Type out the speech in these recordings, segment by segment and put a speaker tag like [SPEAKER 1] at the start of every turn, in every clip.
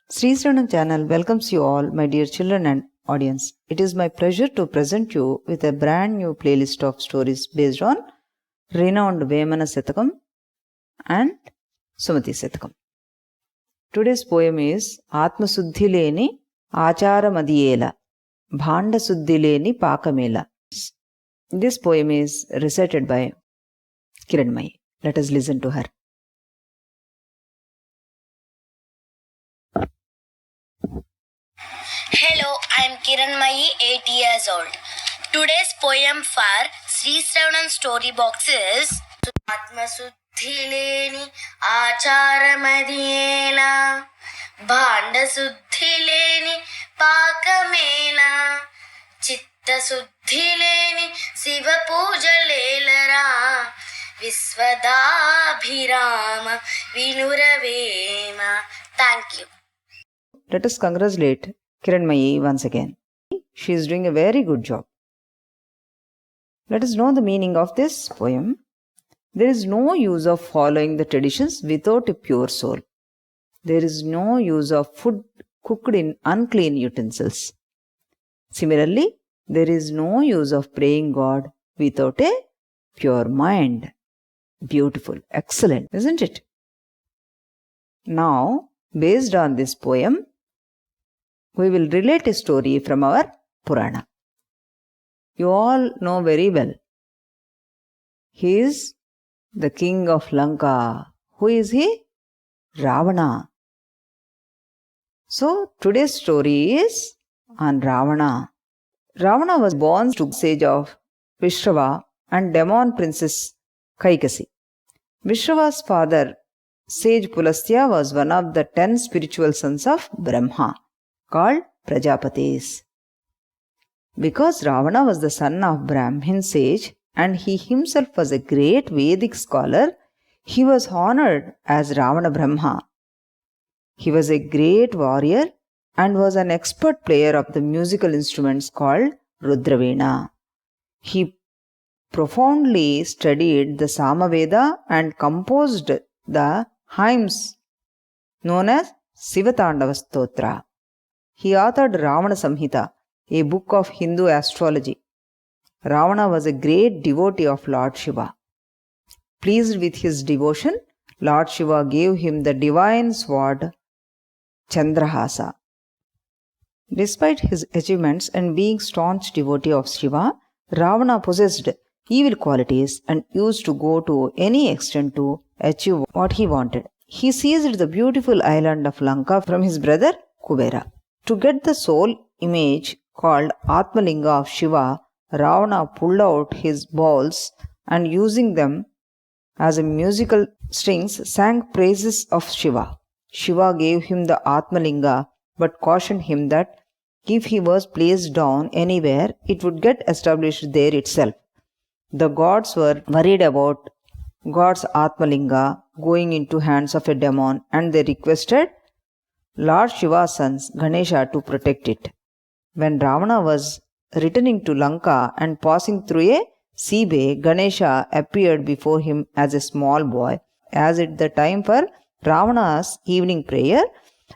[SPEAKER 1] Sreepada channel welcomes you all, my dear children and audience. It is my pleasure to present you with a brand new playlist of stories based on renowned Vemana Satakam and Sumati Satakam. Today's poem is Atma Suddhi lEni aachaara madiyEla, Bhaanda Suddhi lEni paakamEla. This poem is recited by Kiranmai. Let us listen to her.
[SPEAKER 2] Hello, I am Kiranmai, 8 years old. Today's poem for Sreepada story box is Atma Suddhi lEni aachaara madiyEla, Bhaanda Suddhi lEni paakamEla, citta Suddhi lEni Sivapooja lElaraa, viswadhaabhiraama vinura vEma. Thank you.
[SPEAKER 1] Let us congratulate Kiranmai once again. She is doing a very good job. Let us know the meaning of this poem. There is no use of following the traditions without a pure soul. There is no use of food cooked in unclean utensils. Similarly, there is no use of praying God without a pure mind. Beautiful, excellent, isn't it? Now, based on this poem, we will relate a story from our Purana. You all know very well. He is the king of Lanka. Who is he? Ravana. So, today's story is on Ravana. Ravana was born to sage of Vishrava and demon princess Kaikasi. Vishrava's father, sage Pulastya, was one of the 10 spiritual sons of Brahma, called Prajapatis. Because Ravana was the son of Brahmin sage and he himself was a great Vedic scholar, he was honored as Ravana Brahma. He was a great warrior and was an expert player of the musical instruments called Rudravena. He profoundly studied the Samaveda and composed the hymns known as Sivatandava Stotra. He authored Ravana Samhita, a book of Hindu astrology. Ravana was a great devotee of Lord Shiva. Pleased with his devotion, Lord Shiva gave him the divine sword Chandrahasa. Despite his achievements and being staunch devotee of Shiva, Ravana possessed evil qualities and used to go to any extent to achieve what he wanted. He seized the beautiful island of Lanka from his brother Kubera. To get the soul image called Atmalinga of Shiva, Ravana pulled out his balls and using them as musical strings sang praises of Shiva. Shiva gave him the Atmalinga but cautioned him that if he was placed down anywhere, it would get established there itself. The gods were worried about God's Atmalinga going into hands of a demon and they requested Lord Shiva's sons Ganesha to protect it. When Ravana was returning to Lanka and passing through a sea bay, Ganesha appeared before him as a small boy. As it the time for Ravana's evening prayer,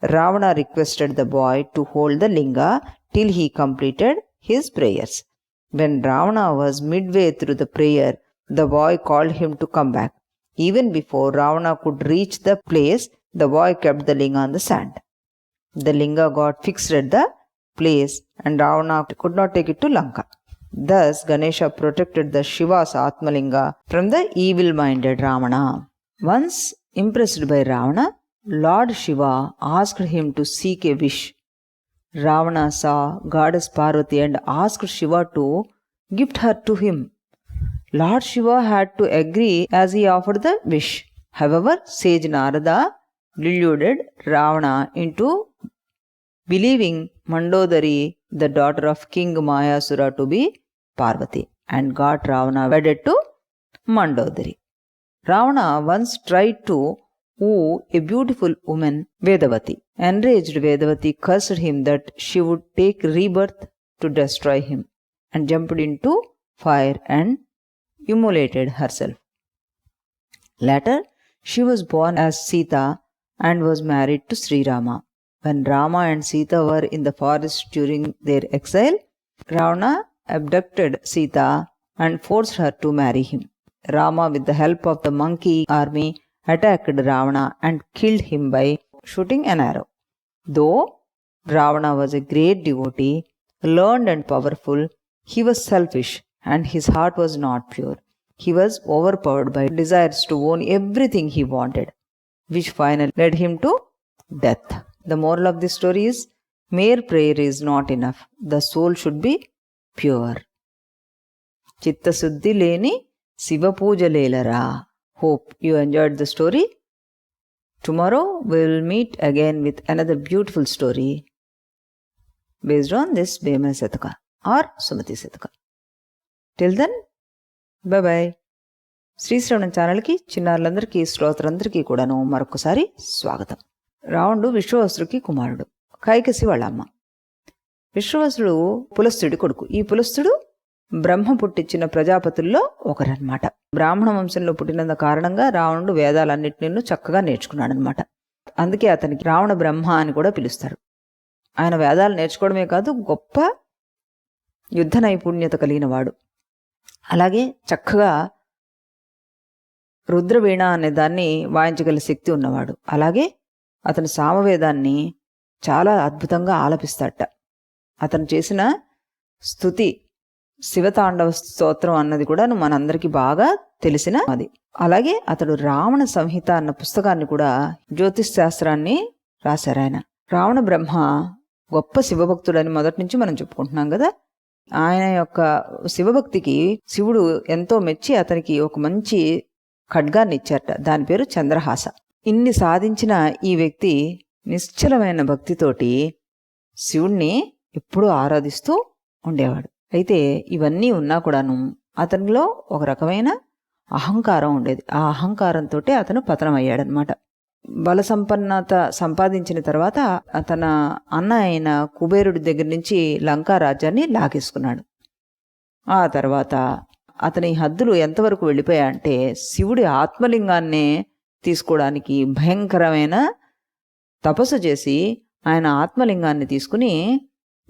[SPEAKER 1] Ravana requested the boy to hold the linga till he completed his prayers. When Ravana was midway through the prayer, the boy called him to come back. Even before Ravana could reach the place, the boy kept the linga on the sand. The linga got fixed at the place and Ravana could not take it to Lanka. Thus, Ganesha protected the Shiva's Atmalinga from the evil-minded Ravana. Once impressed by Ravana, Lord Shiva asked him to seek a wish. Ravana saw goddess Parvati and asked Shiva to gift her to him. Lord Shiva had to agree as he offered the wish. However, sage Narada deluded Ravana into believing Mandodari, the daughter of King Mayasura, to be Parvati and got Ravana wedded to Mandodari. Ravana once tried to woo a beautiful woman, Vedavati. Enraged Vedavati cursed him that she would take rebirth to destroy him and jumped into fire and immolated herself. Later, she was born as Sita and was married to Srirama. When Rama and Sita were in the forest during their exile, Ravana abducted Sita and forced her to marry him. Rama, with the help of the monkey army, attacked Ravana and killed him by shooting an arrow. Though Ravana was a great devotee, learned and powerful, he was selfish and his heart was not pure. He was overpowered by desires to own everything he wanted, which finally led him to death. The moral of this story is, mere prayer is not enough. The soul should be pure. Citta Suddhi lEni Sivapooja lElaraa. Hope you enjoyed the story. Tomorrow we will meet again with another beautiful story based on this vEma Sataka or Sumati Sataka. Till then, bye-bye. Srisravanam ఛానల్కి చిన్నారులందరికీ శ్రోతలందరికీ కూడాను మరొకసారి స్వాగతం. రావణుడు విశ్వవసుడికి కుమారుడు, కైకసి వాళ్ళ అమ్మ. విశ్వవసుడు పులస్తుడి కొడుకు. ఈ పులస్తుడు బ్రహ్మ పుట్టించిన ప్రజాపతుల్లో ఒకరన్నమాట. బ్రాహ్మణ వంశంలో పుట్టినందు కారణంగా రావణుడు వేదాలన్నింటినీ చక్కగా నేర్చుకున్నాడనమాట. అందుకే అతనికి రావణ బ్రహ్మ అని కూడా పిలుస్తారు. ఆయన వేదాలు నేర్చుకోవడమే కాదు, గొప్ప యుద్ధ నైపుణ్యత కలిగిన వాడు. అలాగే చక్కగా రుద్రవీణ అనే దాన్ని వాయించగల శక్తి ఉన్నవాడు. అలాగే అతను సామవేదాన్ని చాలా అద్భుతంగా ఆలపిస్తాడట. అతను చేసిన స్తుతి శివతాండవ స్తోత్రం అన్నది కూడా మనందరికీ బాగా తెలిసిన అది. అలాగే అతడు రావణ సంహిత అన్న పుస్తకాన్ని కూడా, జ్యోతిష్ శాస్త్రాన్ని రాశారు ఆయన. రావణ బ్రహ్మ గొప్ప శివభక్తుడని మొదటి నుంచి మనం చెప్పుకుంటున్నాం కదా. ఆయన యొక్క శివభక్తికి శివుడు ఎంతో మెచ్చి అతనికి ఒక మంచి ఖడ్గాన్ని ఇచ్చారట. దాని పేరు చంద్రహాస. ఇన్ని సాధించిన ఈ వ్యక్తి నిశ్చలమైన భక్తితోటి శివుణ్ణి ఎప్పుడూ ఆరాధిస్తూ ఉండేవాడు. అయితే ఇవన్నీ ఉన్నా కూడాను అతనిలో ఒక రకమైన అహంకారం ఉండేది. ఆ అహంకారంతో అతను పతనమయ్యాడనమాట. బల సంపన్నత సంపాదించిన తర్వాత తన అన్న అయిన కుబేరుడి దగ్గర నుంచి లంకా రాజ్యాన్ని లాగేసుకున్నాడు. ఆ తర్వాత అతని హద్దులు ఎంతవరకు వెళ్ళిపోయాయంటే, శివుడి ఆత్మలింగాన్నే తీసుకోవడానికి భయంకరమైన తపస్సు చేసి ఆయన ఆత్మలింగాన్ని తీసుకుని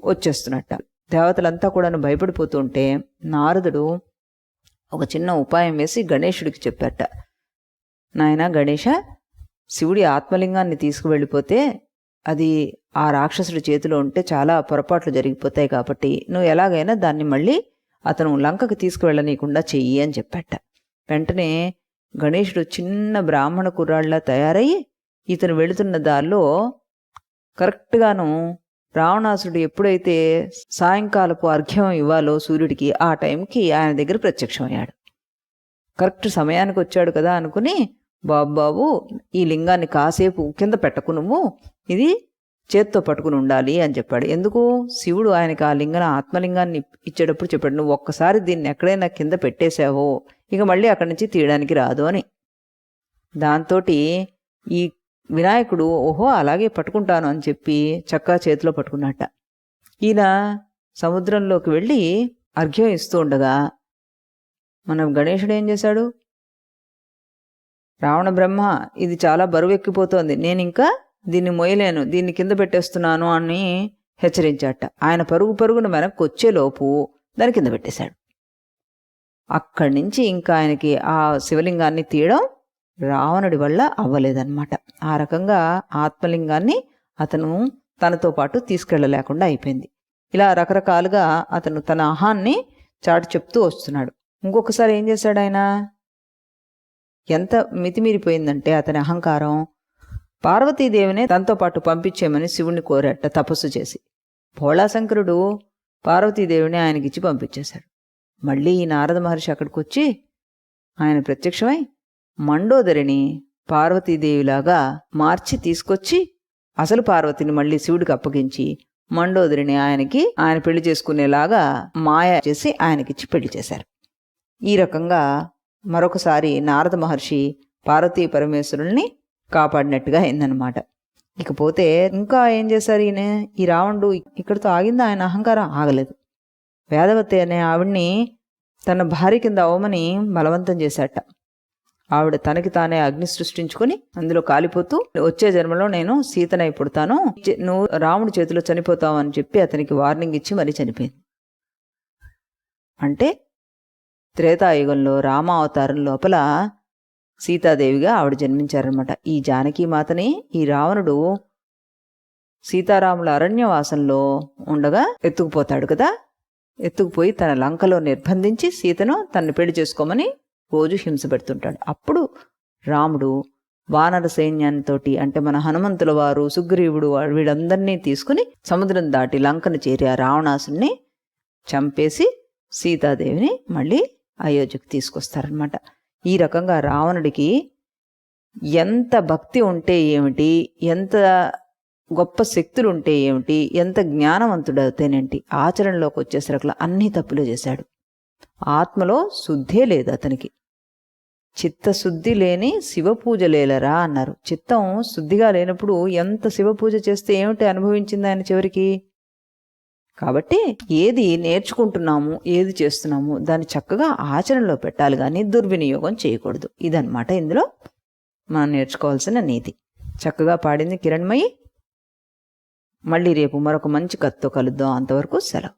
[SPEAKER 1] వచ్చేస్తున్నట్ట. దేవతలంతా కూడా భయపడిపోతూ ఉంటే నారదుడు ఒక చిన్న ఉపాయం వేసి గణేశుడికి చెప్పారట. నాయనా గణేశ, శివుడి ఆత్మలింగాన్ని తీసుకువెళ్ళిపోతే అది ఆ రాక్షసుడి చేతిలో ఉంటే చాలా పొరపాట్లు జరిగిపోతాయి, కాబట్టి నువ్వు ఎలాగైనా దాన్ని మళ్ళీ అతను లంకకు తీసుకువెళ్ళనీయకుండా చెయ్యి అని చెప్పాట. వెంటనే గణేశుడు చిన్న బ్రాహ్మణ కుర్రాళ్ళ తయారయ్యి ఇతను వెళుతున్న దారిలో కరెక్ట్గాను రావణాసుడు ఎప్పుడైతే సాయంకాలపు అర్ఘ్యం ఇవ్వాలో సూర్యుడికి, ఆ టైంకి ఆయన దగ్గర ప్రత్యక్షమయ్యాడు. కరెక్ట్ సమయానికి వచ్చాడు కదా అనుకుని, బాబు ఈ లింగాన్ని కాసేపు కింద పెట్టకు, నువ్వు ఇది చేత్తో పట్టుకుని ఉండాలి అని చెప్పాడు. ఎందుకు? శివుడు ఆయనకి ఆ ఆత్మలింగాన్ని ఇచ్చేటప్పుడు చెప్పాడు, నువ్వు ఒక్కసారి దీన్ని ఎక్కడైనా కింద పెట్టేశావో ఇక మళ్ళీ అక్కడి నుంచి తీయడానికి రాదు అని. దాంతో ఈ వినాయకుడు ఓహో అలాగే పట్టుకుంటాను అని చెప్పి చక్కా చేతిలో పట్టుకున్నట్ట. ఈయన సముద్రంలోకి వెళ్ళి అర్ఘ్యం ఇస్తూ ఉండగా మన గణేశుడు ఏం చేశాడు, రావణ బ్రహ్మ ఇది చాలా బరువు ఎక్కిపోతోంది, నేను ఇంకా దీన్ని మొయ్యలేను, దీన్ని కింద పెట్టేస్తున్నాను అని హెచ్చరించాట. ఆయన పరుగున వెనక్కి వచ్చేలోపు దాని కింద పెట్టేశాడు. అక్కడి నుంచి ఇంకా ఆయనకి ఆ శివలింగాన్ని తీయడం రావణుడి వల్ల అవ్వలేదన్నమాట. ఆ రకంగా ఆత్మలింగాన్ని అతను తనతో పాటు తీసుకెళ్ళలేకుండా అయిపోయింది. ఇలా రకరకాలుగా అతను తన అహాన్ని చాటు చెప్తూ వస్తున్నాడు. ఇంకొకసారి ఏం చేశాడు ఆయన, ఎంత మితిమీరిపోయిందంటే అతని అహంకారం, పార్వతీదేవినే తనతో పాటు పంపించేయమని శివుణ్ణి కోరాట తపస్సు చేసి. భోళాశంకరుడు పార్వతీదేవిని ఆయనకిచ్చి పంపించేశాడు. మళ్ళీ ఈ నారద మహర్షి అక్కడికి వచ్చి ఆయన ప్రత్యక్షమై మండోదరిని పార్వతీదేవిలాగా మార్చి తీసుకొచ్చి అసలు పార్వతిని మళ్ళీ శివుడికి అప్పగించి మండోదరిని ఆయన పెళ్లి చేసుకునేలాగా మాయ చేసి ఆయనకిచ్చి పెళ్లి చేశారు. ఈ రకంగా మరొకసారి నారద మహర్షి పార్వతీ పరమేశ్వరుల్ని కాపాడినట్టుగా అయిందనమాట. ఇకపోతే ఇంకా ఏం చేశారు ఈయన, ఈ రావణుడు ఇక్కడితో ఆగిందా? ఆయన అహంకారం ఆగలేదు. వేదవతి అనే ఆవిడ్ని తన భార్య కింద అవమని బలవంతం చేశాట. ఆవిడ తనకి తానే అగ్ని సృష్టించుకొని అందులో కాలిపోతూ, వచ్చే జన్మలో నేను సీతనై పుడతాను, నువ్వు రాముడి చేతిలో చనిపోతావు అని చెప్పి అతనికి వార్నింగ్ ఇచ్చి మరీ చనిపోయింది. అంటే త్రేతాయుగంలో రామావతారం లోపల సీతాదేవిగా ఆవిడ జన్మించారనమాట. ఈ జానకీమాతని ఈ రావణుడు సీతారాముల అరణ్యవాసంలో ఉండగా ఎత్తుకుపోతాడు కదా. ఎత్తుకుపోయి తన లంకలో నిర్బంధించి సీతను తనని పెళ్లి చేసుకోమని రోజు హింస పెడుతుంటాడు. అప్పుడు రాముడు వానర సైన్యంతో, అంటే మన హనుమంతుల వారు, సుగ్రీవుడు, వీళ్ళందరినీ తీసుకుని సముద్రం దాటి లంకను చేరి ఆ రావణాసుని చంపేసి సీతాదేవిని మళ్ళీ అయోధ్యకు తీసుకొస్తారనమాట. ఈ రకంగా రావణుడికి ఎంత భక్తి ఉంటే ఏమిటి, ఎంత గొప్ప శక్తులు ఉంటే ఏమిటి, ఎంత జ్ఞానవంతుడవుతేనేంటి, ఆచరణలోకి వచ్చేసరికి అన్నీ తప్పులు చేశాడు. ఆత్మలో శుద్ధే లేదు అతనికి. చిత్తశుద్ధి లేని శివపూజ లెలరా అన్నారు. చిత్తం శుద్ధిగా లేనప్పుడు ఎంత శివపూజ చేస్తే ఏమిటి అనుభవించింది ఆయన చివరికి? కాబట్టి ఏది నేర్చుకుంటున్నాము, ఏది చేస్తున్నాము దాన్ని చక్కగా ఆచరణలో పెట్టాలి, కానీ దుర్వినియోగం చేయకూడదు. ఇదన్నమాట ఇందులో మనం నేర్చుకోవాల్సిన నీతి. చక్కగా పాడింది కిరణ్మయి. మళ్ళీ రేపు మరొక మంచి కథతో కలుద్దాం. అంతవరకు సెలవు.